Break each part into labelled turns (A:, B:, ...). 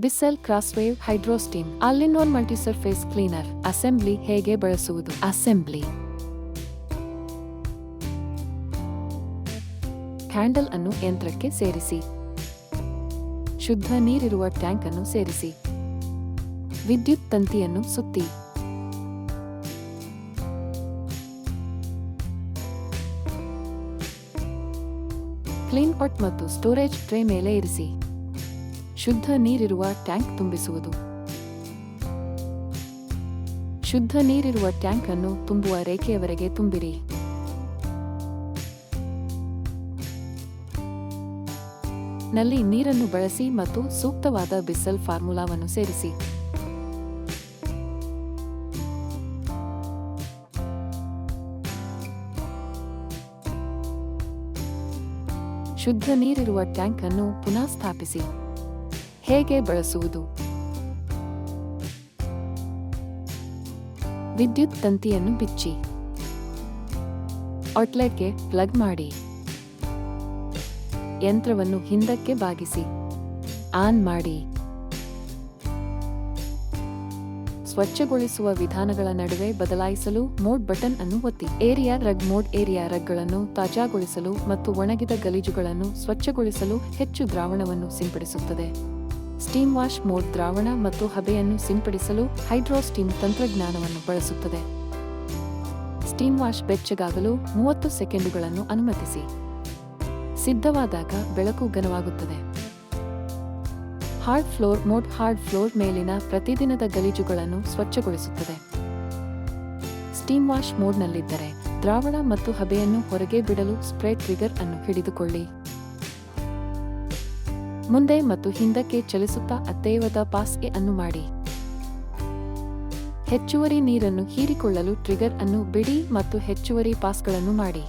A: ಬಿಸೆಲ್ ಕ್ರಾಸ್ವೇವ್ ಹೈಡ್ರೋಸ್ಟೀಮ್ ಆಲ್-ಇನ್-ಒನ್ ಮಲ್ಟಿಸರ್ಫೇಸ್ cleaner. Assembly ಹೇಗೆ ಬಳಸುವುದು? Assembly handle ಅನ್ನು ಯಂತ್ರಕ್ಕೆ ಸೇರಿಸಿ. ಶುದ್ಧ ನೀರಿರುವ ಟ್ಯಾಂಕ್ ಅನ್ನು ಸೇರಿಸಿ. ವಿದ್ಯುತ್ ತಂತಿಯನ್ನು ಸುತ್ತಿ. ಕ್ಲೀನ್ ಪಾಟ್ ಮತ್ತು ಸ್ಟೋರೇಜ್ ಟ್ರೇ ಮೇಲೆ ಇರಿಸಿ. ಶುದ್ಧ ನೀರಿರುವ ಟ್ಯಾಂಕ್ ತುಂಬಿಸುವುದು. ಶುದ್ಧ ನೀರಿರುವ ಟ್ಯಾಂಕ್ ಅನ್ನು ತುಂಬುವ ರೇಖೆಯವರೆಗೆ ತುಂಬಿರಿ. ನಲ್ಲಿ ನೀರನ್ನು ಬಳಸಿ ಮತ್ತು ಸೂಕ್ತವಾದ ಬಿಸೆಲ್ ಫಾರ್ಮುಲಾವನ್ನು ಸೇರಿಸಿ. ಶುದ್ಧ ನೀರಿರುವ ಟ್ಯಾಂಕ್ ಅನ್ನು ಪುನಃ ಸ್ಥಾಪಿಸಿ. ಹೇಗೆ ಬಳಸುವುದು? ವಿದ್ಯುತ್ ತಂತಿಯನ್ನು ಬಿಚ್ಚಿ. ಔಟ್ಲೆಟ್ಗೆ ಪ್ಲಗ್ ಮಾಡಿ. ಯಂತ್ರವನ್ನು ಹಿಂದಕ್ಕೆ ಬಾಗಿಸಿ. ಆನ್ ಮಾಡಿ. ಸ್ವಚ್ಛಗೊಳಿಸುವ ವಿಧಾನಗಳ ನಡುವೆ ಬದಲಾಯಿಸಲು ಮೋಡ್ ಬಟನ್ ಅನ್ನು ಒತ್ತಿ. ಏರಿಯಾ ರಗ್ ಮೋಡ್ ಏರಿಯಾ ರಗ್ಗಳನ್ನು ತಾಜಾಗೊಳಿಸಲು ಮತ್ತು ಒಣಗಿದ ಗಲೀಜುಗಳನ್ನು ಸ್ವಚ್ಛಗೊಳಿಸಲು ಹೆಚ್ಚು ದ್ರಾವಣವನ್ನು ಸಿಂಪಡಿಸುತ್ತದೆ. ಸ್ಟೀಮ್ ವಾಶ್ ಮೋಡ್ ದ್ರಾವಣ ಮತ್ತು ಹಬೆಯನ್ನು ಸಿಂಪಡಿಸಲು ಹೈಡ್ರೋಸ್ಟೀಮ್ ತಂತ್ರಜ್ಞಾನವನ್ನು ಬಳಸುತ್ತದೆ. ಸ್ಟೀಮ್ ವಾಶ್ ಬೆಚ್ಚಗಾಗಲು 30 ಸೆಕೆಂಡುಗಳನ್ನು ಅನುಮತಿಸಿ. ಸಿದ್ಧವಾದಾಗ ಬೆಳಕು ಘನವಾಗುತ್ತದೆ. Hard floor mode hard floor ಮೇಲಿನ ಪ್ರತಿದಿನದ ಗಲೀಜುಗಳನ್ನು ಸ್ವಚ್ಛಗೊಳಿಸುತ್ತದೆ. ಸ್ಟೀಮ್ ವಾಶ್ ಮೋಡ್ನಲ್ಲಿದ್ದರೆ ದ್ರಾವಣ ಮತ್ತು ಹಬೆಯನ್ನು ಹೊರಗೆ ಬಿಡಲು ಸ್ಪ್ರೇ ಟ್ರಿಗರ್ ಅನ್ನು ಹಿಡಿದುಕೊಳ್ಳಿ. ಮುಂದೆ ಮತ್ತು ಹಿಂದಕ್ಕೆ ಚಲಿಸುತ್ತಾ ಅತ್ತೇವದ ಪಾಸ್ ಅನ್ನು ಮಾಡಿ. ಹೆಚ್ಚುವರಿ ನೀರನ್ನು ಹೀರಿಕೊಳ್ಳಲು ಟ್ರಿಗರ್ ಅನ್ನು ಬಿಡಿ ಮತ್ತು ಹೆಚ್ಚುವರಿ ಪಾಸ್ಗಳನ್ನು ಮಾಡಿ.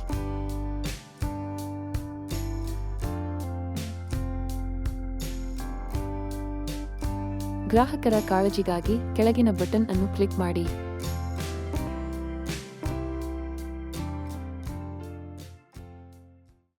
A: ಗ್ರಾಹಕರ ಕಾಳಜಿಗಾಗಿ ಕೆಳಗಿನ ಬಟನ್ ಅನ್ನು ಕ್ಲಿಕ್ ಮಾಡಿ.